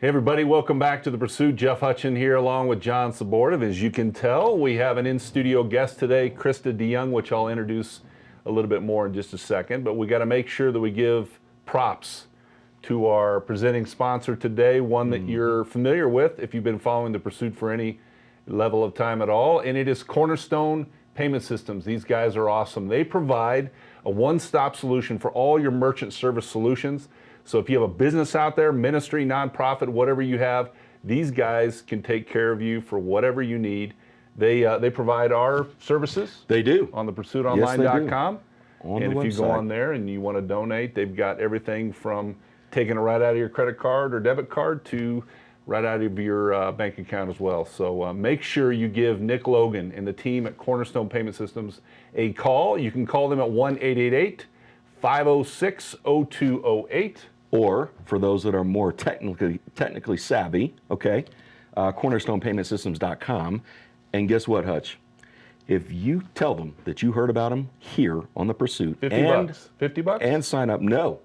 Everybody, welcome back to The Pursuit. Jeff Hutchin here along with John Subortive. As you can tell, we have an in-studio guest today, Krista DeYoung, which I'll introduce a little bit more in just a second. But we got to make sure that we give props to our presenting sponsor today, one that you're familiar with if you've been following The Pursuit for any level of time at all, and it is Cornerstone Payment Systems. These guys are awesome. They provide a one-stop solution for all your merchant service solutions. So if you have a business out there, ministry, nonprofit, whatever you have, these guys can take care of you for whatever you need. They provide our services. They do. On thepursuitonline.com. On and the if you go website. on there and you want to donate, they've got everything from taking it right out of your credit card or debit card to right out of your bank account as well. So make sure you give Nick Logan and the team at Cornerstone Payment Systems a call. You can call them at 1-888-506-0208. Or for those that are more technically savvy, okay, cornerstonepaymentsystems.com. And guess what, Hutch? If you tell them that you heard about them here on The Pursuit, $50? and sign up, no.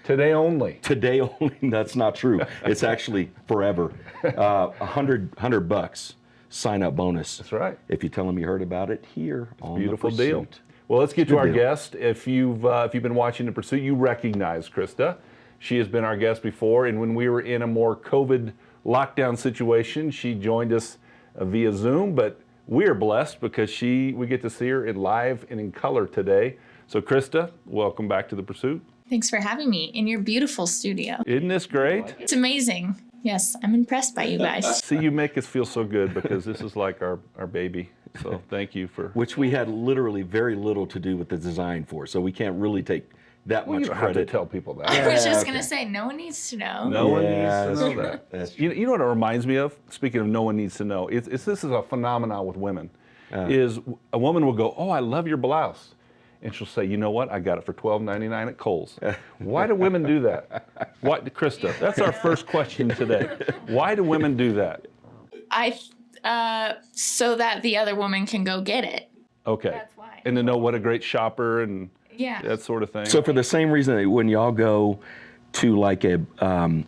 Today only. Today only, that's not true. It's actually forever. $100 sign up bonus. That's right. If you tell them you heard about it here on Beautiful The Pursuit. deal. Well, let's get to Good our deal. guest. If you've been watching The Pursuit, you recognize Krista. She has been our guest before, and when we were in a more COVID lockdown situation, she joined us via Zoom. But we are blessed because we get to see her in live and in color today. So, Krista, welcome back to The Pursuit. Thanks for having me in your beautiful studio. Isn't this great? It's amazing. Yes, I'm impressed by you guys. See, you make us feel so good because this is like our baby. So thank you for... Which we had literally very little to do with the design for, so we can't really take that Well, much you don't have to credit. tell people that. I was just okay. going to say, no one needs to know. No one Yeah, needs to know that's that. true. That's true. You know what it reminds me of? Speaking of no one needs to know, this is a phenomenon with women. Is a woman will go, "Oh, I love your blouse," and she'll say, "You know what? I got it for $12.99 at Kohl's." Why do women do that? Why, Krista? That's our first question today. Why do women do that? So that the other woman can go get it. Okay. That's why. And to know what a great shopper and Yeah. that sort of thing. So for the same reason that when y'all go to like a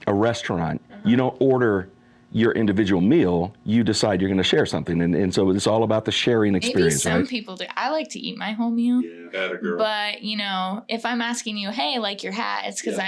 restaurant, you don't order your individual meal, you decide you're going to share something. And so it's all about the sharing Maybe experience, some right? people do. I like to eat my whole meal. Atta girl. But, if I'm asking you, hey, like your hat, it's because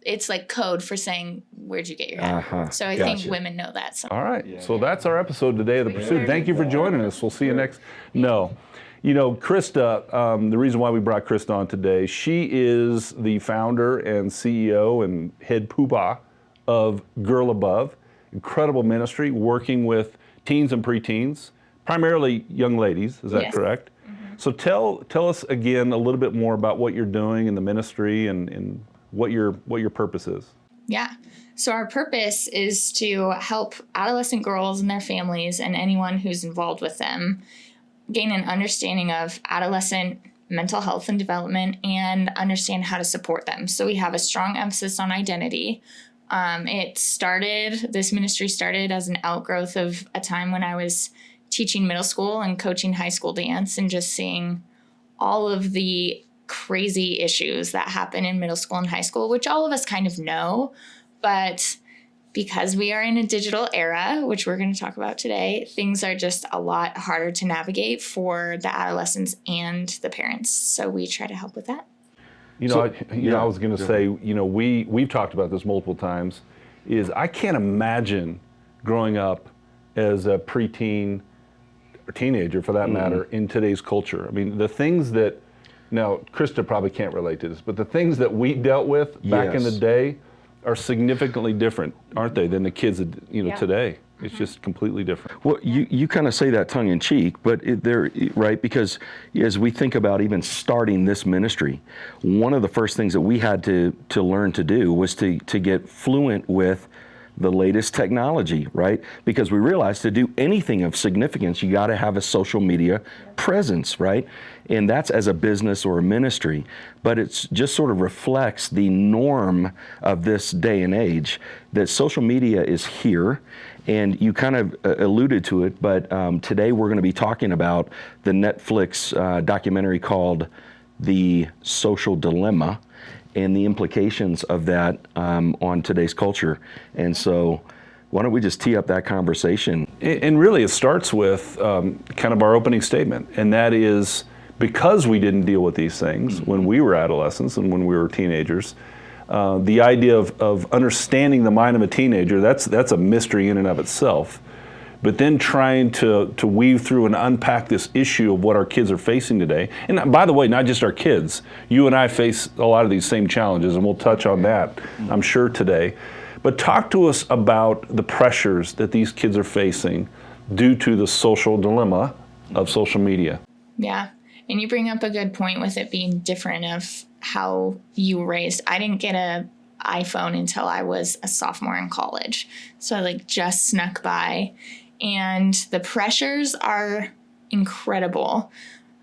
it's like code for saying, where'd you get your hat? Uh-huh. So I think Gotcha. women know that. So. All right. So that's our episode today of The Pursuit. Thank you for joining us. We'll see you next. No. Krista, the reason why we brought Krista on today, she is the founder and CEO and head poobah of Girl Above. Incredible ministry working with teens and preteens, primarily young ladies. Is that Yes. correct? Mm-hmm. So tell us again a little bit more about what you're doing in the ministry and what your purpose is. Yeah. So our purpose is to help adolescent girls and their families and anyone who's involved with them gain an understanding of adolescent mental health and development and understand how to support them. So we have a strong emphasis on identity. This ministry started as an outgrowth of a time when I was teaching middle school and coaching high school dance and just seeing all of the crazy issues that happen in middle school and high school, which all of us kind of know, but because we are in a digital era, which we're going to talk about today, things are just a lot harder to navigate for the adolescents and the parents. So we try to help with that. I was going to say, we've talked about this multiple times, is I can't imagine growing up as a preteen or teenager, for that matter, in today's culture. I mean, the things that, now Krista probably can't relate to this, but the things that we dealt with back in the Yes. day are significantly different, aren't they, than the kids that, Yeah. today. It's just completely different. Well, you kind of say that tongue in cheek, but right? Because as we think about even starting this ministry, one of the first things that we had to learn to do was to get fluent with the latest technology, right? Because we realized to do anything of significance, you got to have a social media presence, right? And that's as a business or a ministry, but it's just sort of reflects the norm of this day and age that social media is here. And you kind of alluded to it, but today we're going to be talking about the Netflix documentary called The Social Dilemma. and the implications of that on today's culture. And so why don't we just tee up that conversation? And really, it starts with kind of our opening statement, and that is because we didn't deal with these things when we were adolescents and when we were teenagers. The idea of understanding the mind of a teenager, that's a mystery in and of itself. But then trying to weave through and unpack this issue of what our kids are facing today. And by the way, not just our kids. You and I face a lot of these same challenges, and we'll touch on that, I'm sure, today. But talk to us about the pressures that these kids are facing due to the social dilemma of social media. Yeah. And you bring up a good point with it being different of how you were raised. I didn't get an iPhone until I was a sophomore in college. So I just snuck by. And the pressures are incredible.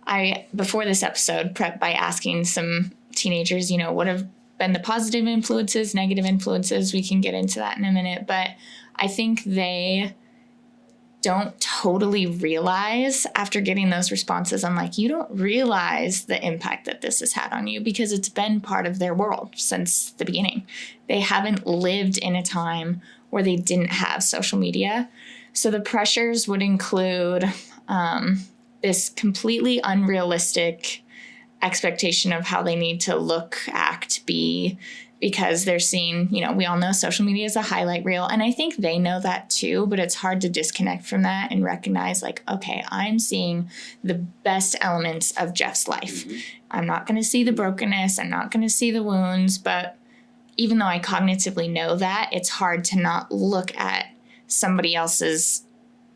I, before this episode, prepped by asking some teenagers, what have been the positive influences, negative influences. We can get into that in a minute. But I think they don't totally realize after getting those responses. I'm like, you don't realize the impact that this has had on you because it's been part of their world since the beginning. They haven't lived in a time where they didn't have social media. So the pressures would include this completely unrealistic expectation of how they need to look, act, be, because they're seeing, we all know social media is a highlight reel. And I think they know that too, but it's hard to disconnect from that and recognize okay, I'm seeing the best elements of Jeff's life. I'm not going to see the brokenness. I'm not going to see the wounds. But even though I cognitively know that, it's hard to not look at somebody else's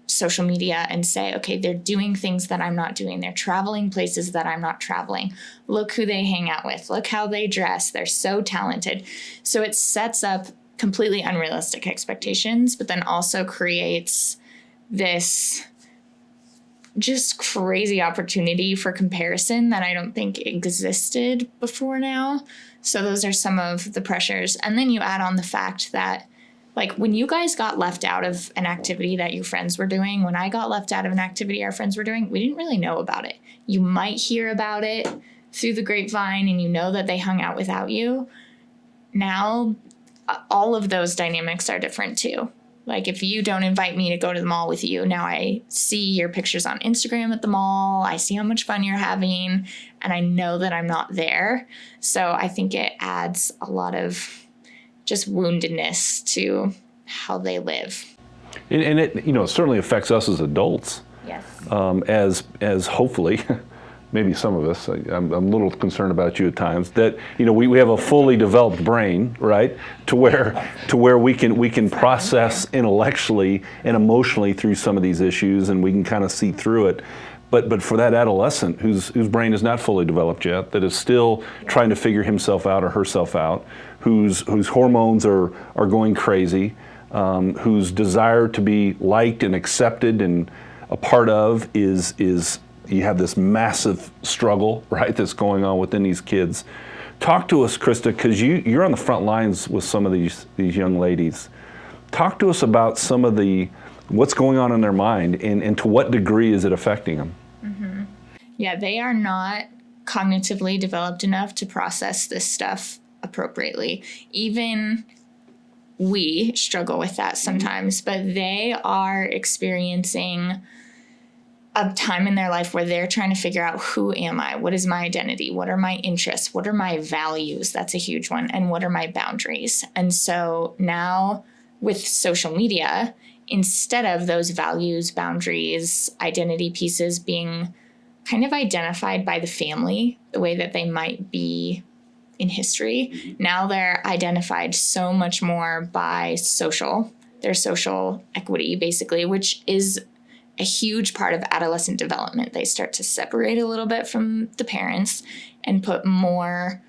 social media and say, okay, they're doing things that I'm not doing. They're traveling places that I'm not traveling. Look who they hang out with. Look how they dress. They're so talented. So it sets up completely unrealistic expectations, but then also creates this just crazy opportunity for comparison that I don't think existed before now. So those are some of the pressures. And then you add on the fact that when you guys got left out of an activity that your friends were doing, when I got left out of an activity our friends were doing, we didn't really know about it. You might hear about it through the grapevine and that they hung out without you. Now, all of those dynamics are different too. If you don't invite me to go to the mall with you, now I see your pictures on Instagram at the mall. I see how much fun you're having, and I know that I'm not there. So I think it adds a lot of just woundedness to how they live. And it certainly affects us as adults. Yes. As hopefully, maybe some of us, I'm a little concerned about you at times, that we have a fully developed brain, right, to where we can process intellectually and emotionally through some of these issues, and we can kind of see through it. But for that adolescent whose brain is not fully developed yet, that is still trying to figure himself out or herself out, whose hormones are going crazy, whose desire to be liked and accepted and a part of is you have this massive struggle, right, that's going on within these kids. Talk to us, Krista, because you're on the front lines with some of these young ladies. Talk to us about some of what's going on in their mind and to what degree is it affecting them? Mm-hmm. Yeah, they are not cognitively developed enough to process this stuff appropriately. Even we struggle with that sometimes, but they are experiencing a time in their life where they're trying to figure out, who am I? What is my identity? What are my interests? What are my values? That's a huge one. And what are my boundaries? And so now with social media, instead of those values, boundaries, identity pieces being kind of identified by the family, the way that they might be in history, now they're identified so much more by their social equity, basically, which is a huge part of adolescent development. They start to separate a little bit from the parents and put more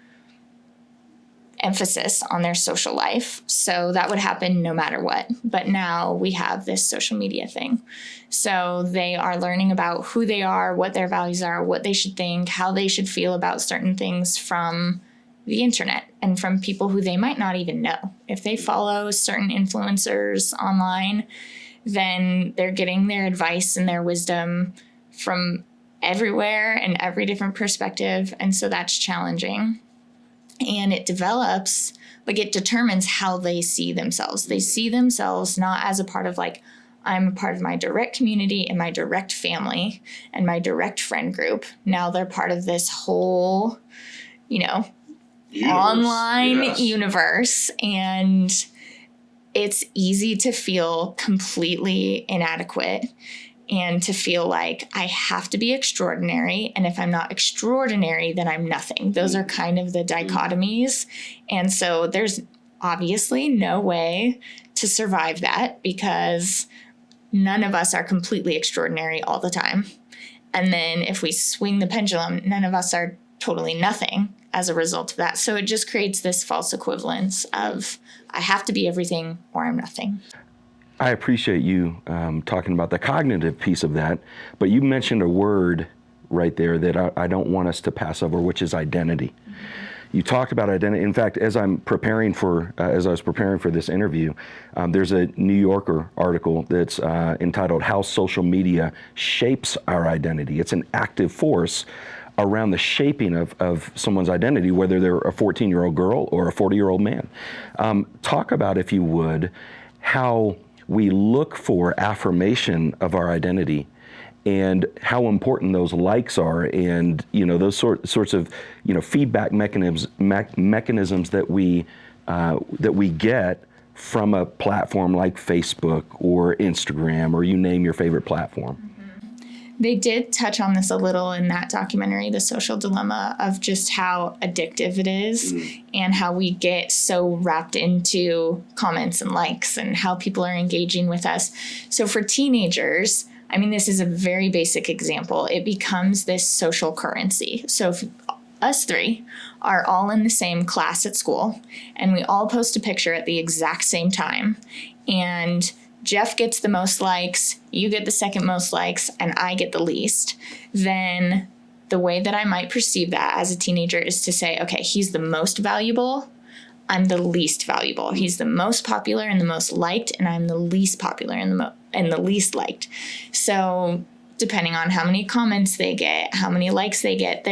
emphasis on their social life. So that would happen no matter what. But now we have this social media thing. So they are learning about who they are, what their values are, what they should think, how they should feel about certain things from the internet and from people who they might not even know. If they follow certain influencers online, then they're getting their advice and their wisdom from everywhere and every different perspective. And so that's challenging. And it develops, like it determines how they see themselves. They see themselves not as a part of like, I'm a part of my direct community and my direct family and my direct friend group. Now they're part of this whole, online universe. And it's easy to feel completely inadequate and to feel like I have to be extraordinary. And if I'm not extraordinary, then I'm nothing. Those are kind of the dichotomies. And so there's obviously no way to survive that because none of us are completely extraordinary all the time. And then if we swing the pendulum, none of us are totally nothing as a result of that. So it just creates this false equivalence of I have to be everything or I'm nothing. I appreciate you talking about the cognitive piece of that, but you mentioned a word right there that I don't want us to pass over, which is identity. You talked about identity. In fact, as I was preparing for this interview, there's a New Yorker article that's entitled "How Social Media Shapes Our Identity." It's an active force around the shaping of someone's identity, whether they're a 14-year-old girl or a 40-year-old man. Talk about, if you would, how we look for affirmation of our identity and how important those likes are, and those sorts of feedback mechanisms that we get from a platform like Facebook or Instagram, or you name your favorite platform. They did touch on this a little in that documentary, The Social Dilemma, of just how addictive it is and how we get so wrapped into comments and likes and how people are engaging with us. So for teenagers, I mean, this is a very basic example. It becomes this social currency. So if us three are all in the same class at school and we all post a picture at the exact same time, and Jeff gets the most likes, you get the second most likes, and I get the least, then the way that I might perceive that as a teenager is to say, okay, he's the most valuable, I'm the least valuable. He's the most popular and the most liked, and I'm the least popular and the least liked. So depending on how many comments they get, how many likes they get,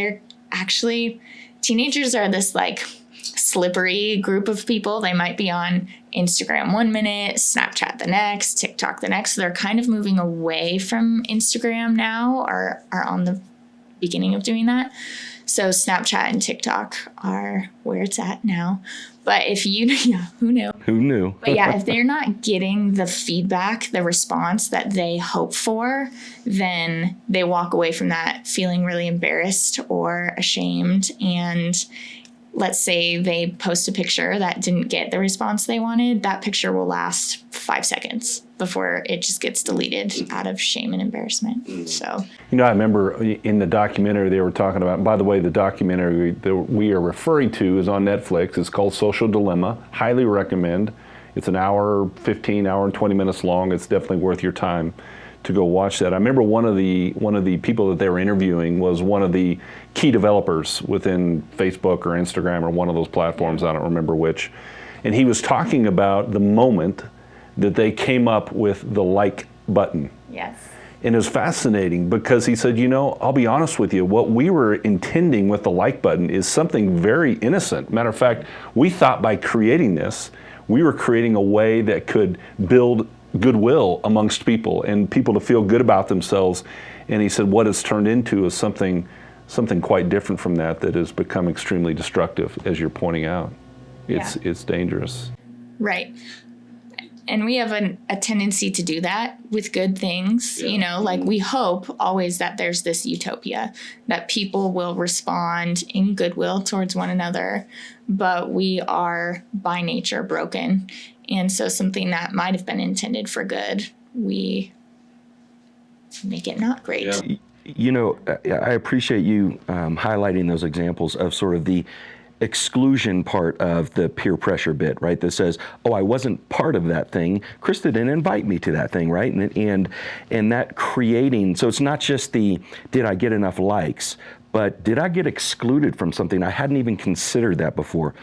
teenagers are this like slippery group of people. They might be on Instagram 1 minute, Snapchat the next, TikTok the next. So they're kind of moving away from Instagram now, or are on the beginning of doing that. So Snapchat and TikTok are where it's at now. But if who knew? Who knew? But yeah, if they're not getting the feedback, the response that they hope for, then they walk away from that feeling really embarrassed or ashamed. And let's say they post a picture that didn't get the response they wanted, that picture will last 5 seconds before it just gets deleted out of shame and embarrassment. So, I remember in the documentary they were talking about, by the way, the documentary that we are referring to is on Netflix. It's called Social Dilemma. Highly recommend. It's an hour, 15 hour and 20 minutes long. It's definitely worth your time to go watch that. I remember one of the people that they were interviewing was one of the key developers within Facebook or Instagram or one of those platforms, I don't remember which. And he was talking about the moment that they came up with the like button. yes. And it was fascinating because he said, I'll be honest with you, what we were intending with the like button is something very innocent. Matter of fact, we thought by creating this, we were creating a way that could build goodwill amongst people and people to feel good about themselves. And he said what it's turned into is something quite different from that has become extremely destructive, as you're pointing out. It's dangerous. Right. And we have a tendency to do that with good things, like we hope always that there's this utopia, that people will respond in goodwill towards one another, but we are by nature broken. And so something that might have been intended for good, we make it not great. Yeah. I appreciate you highlighting those examples of sort of the exclusion part of the peer pressure bit, right? That says, oh, I wasn't part of that thing. Krista didn't invite me to that thing, right? And that creating, so it's not just did I get enough likes, but did I get excluded from something? I hadn't even considered that before.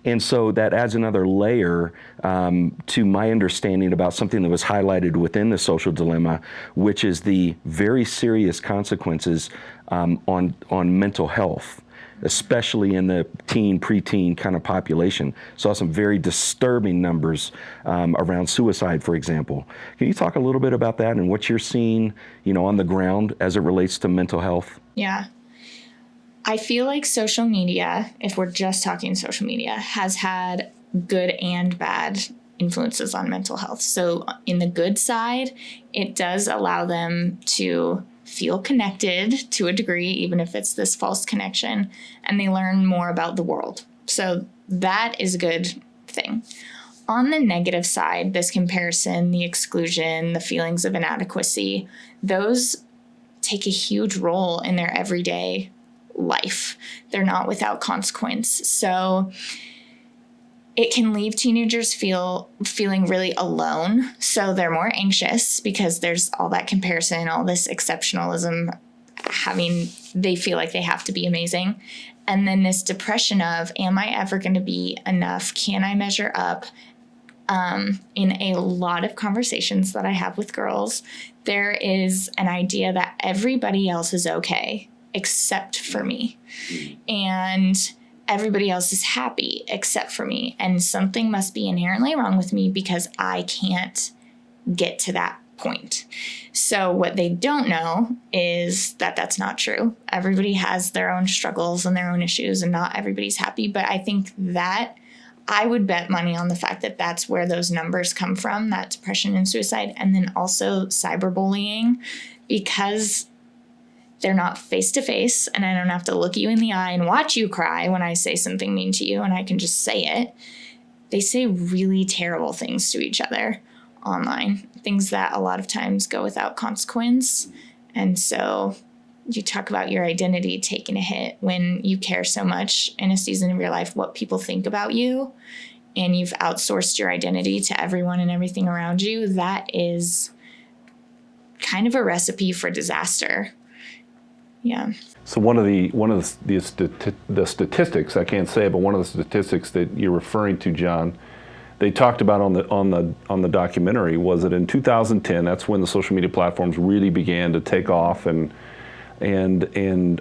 And so that adds another layer to my understanding about something that was highlighted within the Social Dilemma, which is the very serious consequences on mental health especially in the teen, preteen kind of population. Saw some very disturbing numbers around suicide, for example. Can you talk a little bit about that and what you're seeing, on the ground as it relates to mental health? Yeah. I feel like social media, if we're just talking social media, has had good and bad influences on mental health. So in the good side, it does allow them to feel connected to a degree, even if it's this false connection, and they learn more about the world. So that is a good thing. On the negative side, this comparison, the exclusion, the feelings of inadequacy, those take a huge role in their everyday life. They're not without consequence. So it can leave teenagers feeling really alone. So they're more anxious because there's all that comparison, all this exceptionalism, they feel like they have to be amazing. And then this depression of, am I ever going to be enough? Can I measure up? In a lot of conversations that I have with girls, there is an idea that everybody else is okay except for me. And everybody else is happy except for me. And something must be inherently wrong with me because I can't get to that point. So what they don't know is that that's not true. Everybody has their own struggles and their own issues, and not everybody's happy. But I think that I would bet money on the fact that that's where those numbers come from, that depression and suicide, and then also cyberbullying, because they're not face to face and I don't have to look you in the eye and watch you cry when I say something mean to you and I can just say it. They say really terrible things to each other online, things that a lot of times go without consequence. And so you talk about your identity taking a hit when you care so much in a season of your life what people think about you, and you've outsourced your identity to everyone and everything around you. That is kind of a recipe for disaster. Yeah. So one of the statistics, I can't say it, but one of the statistics that you're referring to, John, they talked about on the documentary was that in 2010, that's when the social media platforms really began to take off, and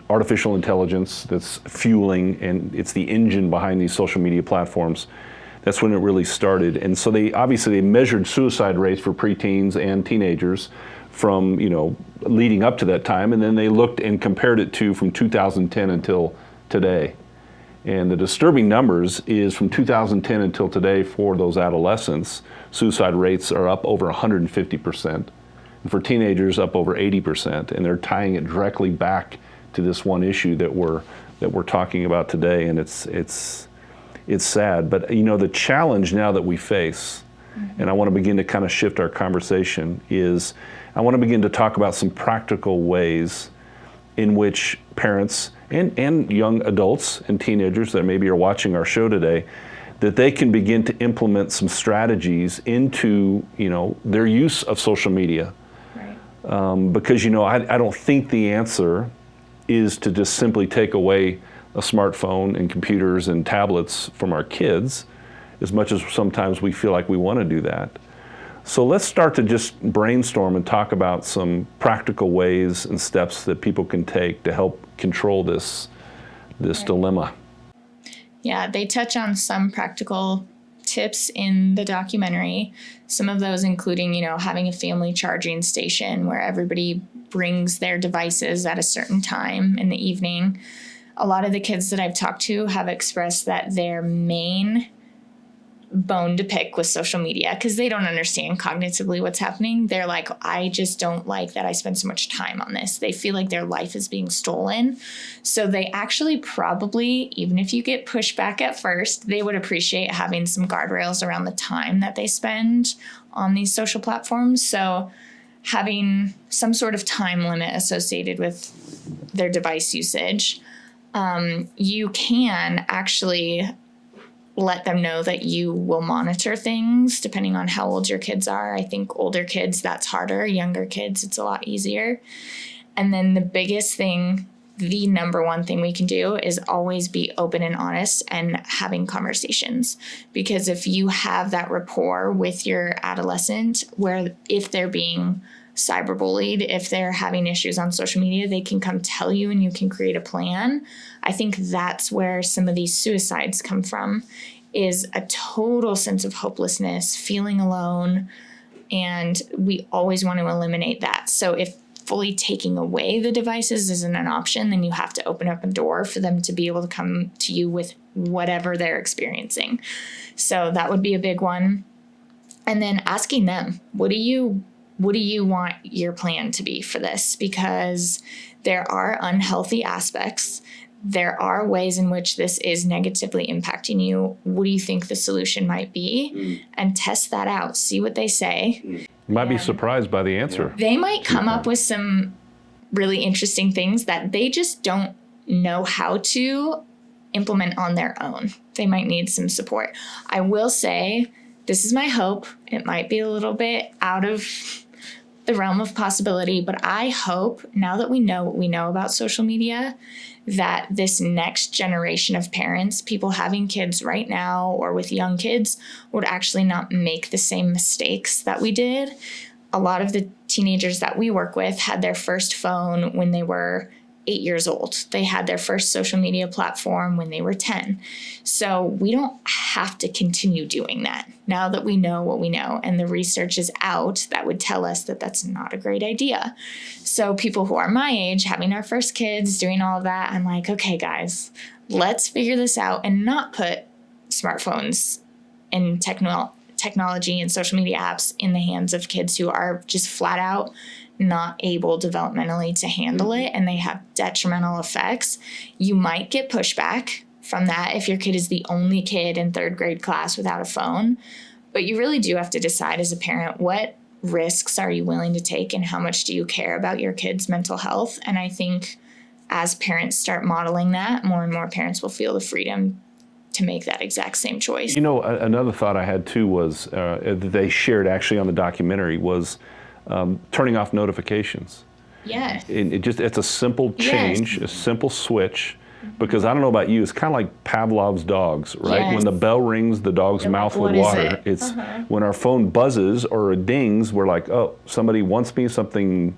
artificial intelligence that's fueling, and it's the engine behind these social media platforms. That's when it really started. And so they measured suicide rates for preteens and teenagers from, leading up to that time, and then they looked and compared it to from 2010 until today. And the disturbing numbers is from 2010 until today for those adolescents, suicide rates are up over 150%. And for teenagers, up over 80%. And they're tying it directly back to this one issue that we're talking about today. And it's sad. But the challenge now that we face, and I want to begin to kind of shift our conversation, is I want to begin to talk about some practical ways in which parents and young adults and teenagers that maybe are watching our show today, that they can begin to implement some strategies into their use of social media. Right. Because I don't think the answer is to just simply take away a smartphone and computers and tablets from our kids, as much as sometimes we feel like we want to do that. So let's start to just brainstorm and talk about some practical ways and steps that people can take to help control this dilemma. Yeah, they touch on some practical tips in the documentary. Some of those including, having a family charging station where everybody brings their devices at a certain time in the evening. A lot of the kids that I've talked to have expressed that their main bone to pick with social media, because they don't understand cognitively what's happening. They're like, I just don't like that I spend so much time on this. They feel like their life is being stolen. So they actually probably, even if you get pushback at first, they would appreciate having some guardrails around the time that they spend on these social platforms. So having some sort of time limit associated with their device usage. You can actually let them know that you will monitor things depending on how old your kids are. I think older kids, that's harder. Younger kids, it's a lot easier. And then the biggest thing, the number one thing we can do is always be open and honest and having conversations. Because if you have that rapport with your adolescent where if they're being cyberbullied, if they're having issues on social media, they can come tell you and you can create a plan. I think that's where some of these suicides come from, is a total sense of hopelessness, feeling alone, and we always want to eliminate that. So if fully taking away the devices isn't an option, then you have to open up a door for them to be able to come to you with whatever they're experiencing. So that would be a big one. And then asking them, what do you want your plan to be for this? Because there are unhealthy aspects. There are ways in which this is negatively impacting you. What do you think the solution might be? And test that out. See what they say. You might be surprised by the answer. They might come up with some really interesting things that they just don't know how to implement on their own. They might need some support. I will say, this is my hope. It might be a little bit out of the realm of possibility, but I hope, now that we know what we know about social media, that this next generation of parents, people having kids right now or with young kids, would actually not make the same mistakes that we did. A lot of the teenagers that we work with had their first phone when they were 8 years old. They had their first social media platform when they were 10. So we don't have to continue doing that now that we know what we know, and the research is out that would tell us that that's not a great idea. So people who are my age, having our first kids, doing all of that, I'm like, okay, guys, let's figure this out and not put smartphones and technology and social media apps in the hands of kids who are just flat out not able developmentally to handle it, and they have detrimental effects. You might get pushback from that if your kid is the only kid in third grade class without a phone, but you really do have to decide as a parent, what risks are you willing to take and how much do you care about your kid's mental health? And I think as parents start modeling that, more and more parents will feel the freedom to make that exact same choice. You know, another thought I had too was that they shared actually on the documentary was turning off notifications. Yes. It's a simple change, a simple switch, because I don't know about you, it's kind of like Pavlov's dogs, right? Yes. When the bell rings, the dog's mouth would water. It's when our phone buzzes or it dings, we're like, oh, somebody wants me, somebody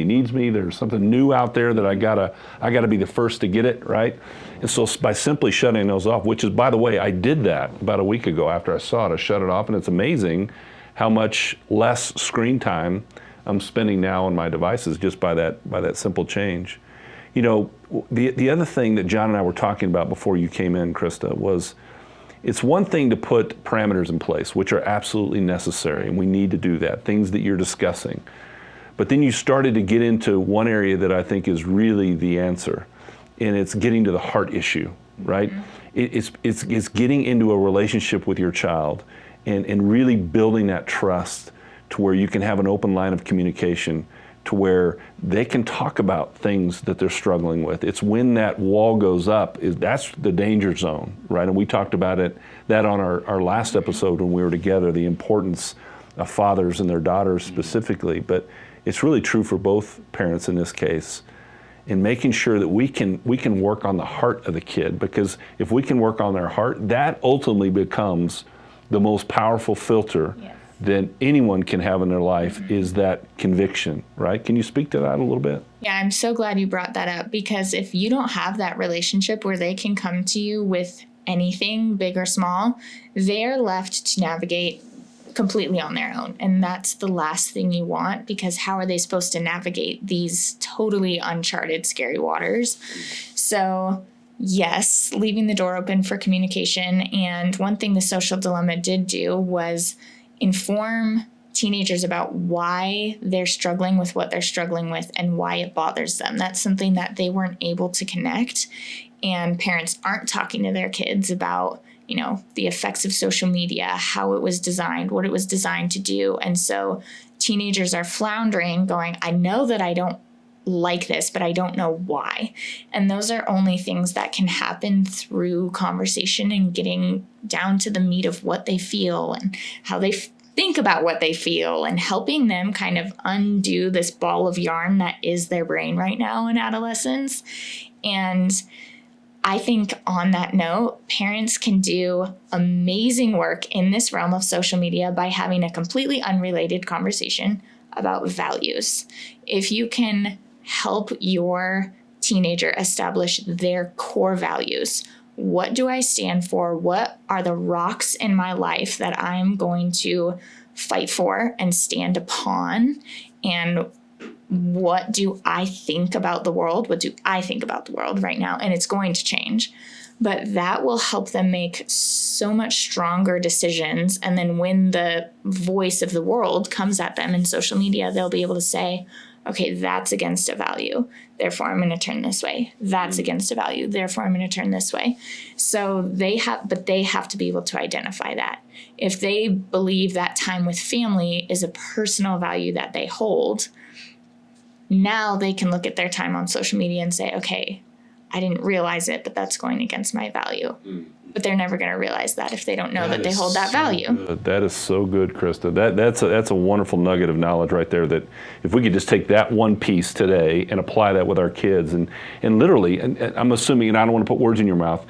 needs me, there's something new out there that I gotta be the first to get it, right? And so by simply shutting those off, which is, by the way, I did that about a week ago after I saw it, I shut it off, and it's amazing how much less screen time I'm spending now on my devices just by that simple change. You know, the other thing that John and I were talking about before you came in, Krista, was it's one thing to put parameters in place, which are absolutely necessary, and we need to do that, things that you're discussing. But then you started to get into one area that I think is really the answer, and it's getting to the heart issue, right? It's getting into a relationship with your child and really building that trust to where you can have an open line of communication to where they can talk about things that they're struggling with. It's when that wall goes up, that's the danger zone, right? And we talked about that on our last episode when we were together, the importance of fathers and their daughters specifically, but it's really true for both parents in this case, in making sure that we can work on the heart of the kid, because if we can work on their heart, that ultimately becomes the most powerful filter that anyone can have in their life, is that conviction, right? Can you speak to that a little bit? Yeah, I'm so glad you brought that up, because if you don't have that relationship where they can come to you with anything, big or small, they're left to navigate completely on their own. And that's the last thing you want, because how are they supposed to navigate these totally uncharted, scary waters? So yes, leaving the door open for communication. And one thing the Social Dilemma did do was inform teenagers about why they're struggling with what they're struggling with and why it bothers them. That's something that they weren't able to connect. And parents aren't talking to their kids about, you know, the effects of social media, how it was designed, what it was designed to do. And so teenagers are floundering, going, I know that I don't like this, but I don't know why. And those are only things that can happen through conversation and getting down to the meat of what they feel and how they think about what they feel, and helping them kind of undo this ball of yarn that is their brain right now in adolescence. And I think on that note, parents can do amazing work in this realm of social media by having a completely unrelated conversation about values. If you can help your teenager establish their core values, what do I stand for? What are the rocks in my life that I'm going to fight for and stand upon? And what do I think about the world? What do I think about the world right now? And it's going to change. But that will help them make so much stronger decisions. And then when the voice of the world comes at them in social media, they'll be able to say, okay, that's against a value, therefore I'm going to turn this way. That's against a value, therefore I'm going to turn this way. So they have to be able to identify that. If they believe that time with family is a personal value that they hold, now they can look at their time on social media and say, okay, I didn't realize it, but that's going against my value. But they're never going to realize that if they don't know that they hold that value. That is so good, Krista. That's a wonderful nugget of knowledge right there, that if we could just take that one piece today and apply that with our kids, and literally, and I'm assuming, and I don't want to put words in your mouth,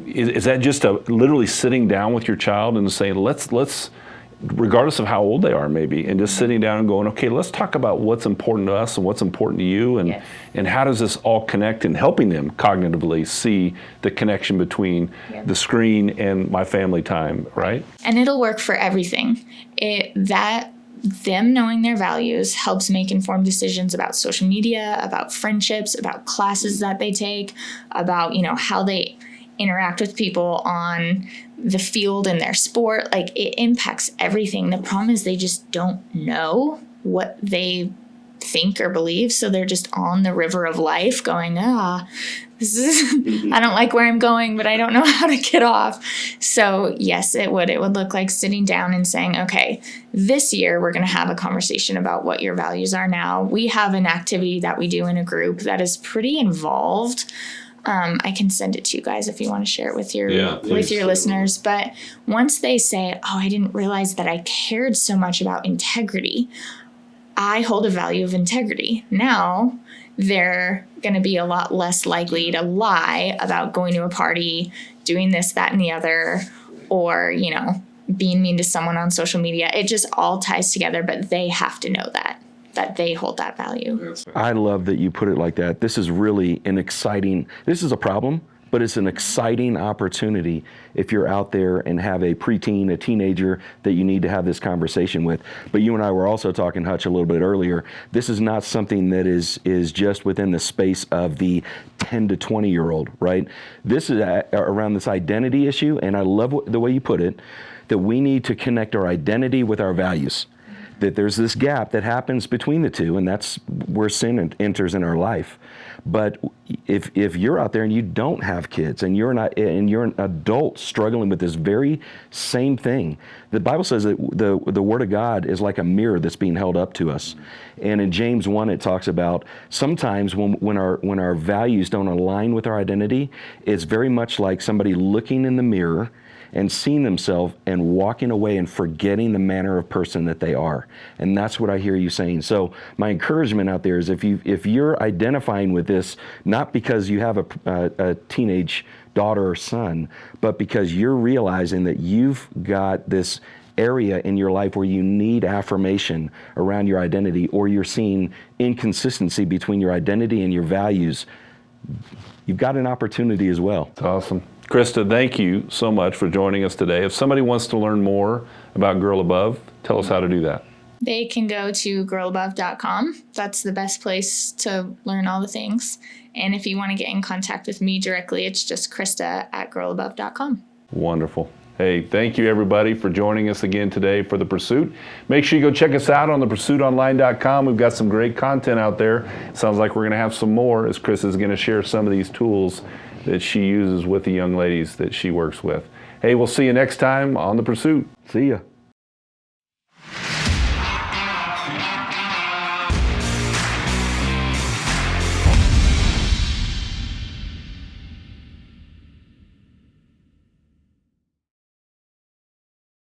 is that just literally sitting down with your child and saying, let's regardless of how old they are maybe, and just sitting down and going, okay, let's talk about what's important to us and what's important to you, and Yes. and how does this all connect, and helping them cognitively see the connection between the screen and my family time, right? And it'll work for everything. Them knowing their values helps make informed decisions about social media, about friendships, about classes that they take, about, how they interact with people on the field in their sport. Like, it impacts everything. The problem is they just don't know what they think or believe, so they're just on the river of life going, this is I don't like where I'm going, but I don't know how to get off. So yes, it would look like sitting down and saying, okay, this year we're going to have a conversation about what your values are now. We have an activity that we do in a group that is pretty involved. I can send it to you guys if you want to share it with your listeners. But once they say, oh, I didn't realize that I cared so much about integrity. I hold a value of integrity. Now they're going to be a lot less likely to lie about going to a party, doing this, that, and the other, or, being mean to someone on social media. It just all ties together, but they have to know that they hold that value. I love that you put it like that. This is really this is a problem, but it's an exciting opportunity if you're out there and have a preteen, a teenager that you need to have this conversation with. But you and I were also talking, Hutch, a little bit earlier. This is not something that is just within the space of the 10 to 20-year-old, right? This is around this identity issue, and I love the way you put it, that we need to connect our identity with our values. That there's this gap that happens between the two, and that's where sin enters in our life. But if you're out there and you don't have kids, and you're an adult struggling with this very same thing, the Bible says that the Word of God is like a mirror that's being held up to us. And in James 1, it talks about sometimes when our values don't align with our identity, it's very much like somebody looking in the mirror and seeing themselves and walking away and forgetting the manner of person that they are. And that's what I hear you saying. So my encouragement out there is if you're identifying with this, not because you have a teenage daughter or son, but because you're realizing that you've got this area in your life where you need affirmation around your identity, or you're seeing inconsistency between your identity and your values, you've got an opportunity as well. That's awesome. Krista, thank you so much for joining us today. If somebody wants to learn more about Girl Above, tell us how to do that. They can go to girlabove.com. That's the best place to learn all the things. And if you want to get in contact with me directly, it's just Krista@girlabove.com. Wonderful. Hey, thank you everybody for joining us again today for The Pursuit. Make sure you go check us out on thepursuitonline.com. We've got some great content out there. Sounds like we're going to have some more, as Chris is going to share some of these tools that she uses with the young ladies that she works with. Hey, we'll see you next time on The Pursuit. See ya.